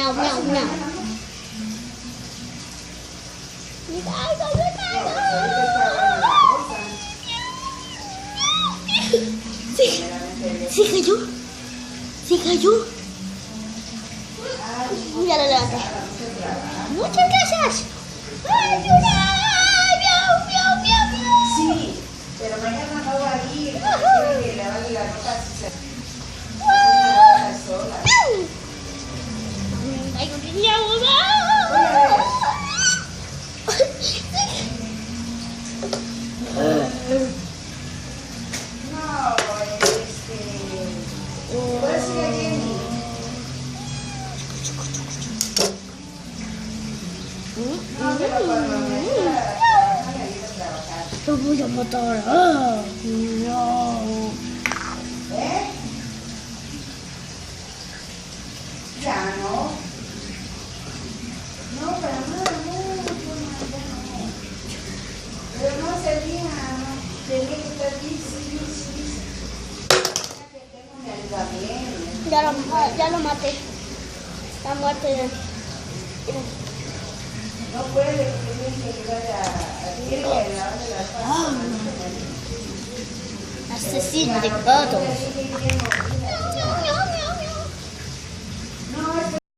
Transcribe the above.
miau, miau, miau. Me caigo, me caigo. Se cayó. Se cayó. Ya lo levanté. Muchas gracias. ¡Ayuda! ¡Miau, miau, miau, miau! Sí, pero mañana no va a ir. Quiero que lavarle la ropa si se sola. ¡Ay, con mi agua! No, puedes ir a Jenny. No, pero cuando me ayuda a trabajar, me ayuda a trabajar. ¡Te voy a matar! ¡No! ¿Eh? Ya no. No, para nada, no. Pero no servía, no. Tenía que estar bici. Que tengo mi ayuda bien. Ya lo maté. Está muerto ya. No puede, porque tiene que ayudar a lavarle las patas. Asesino de gatos. Así que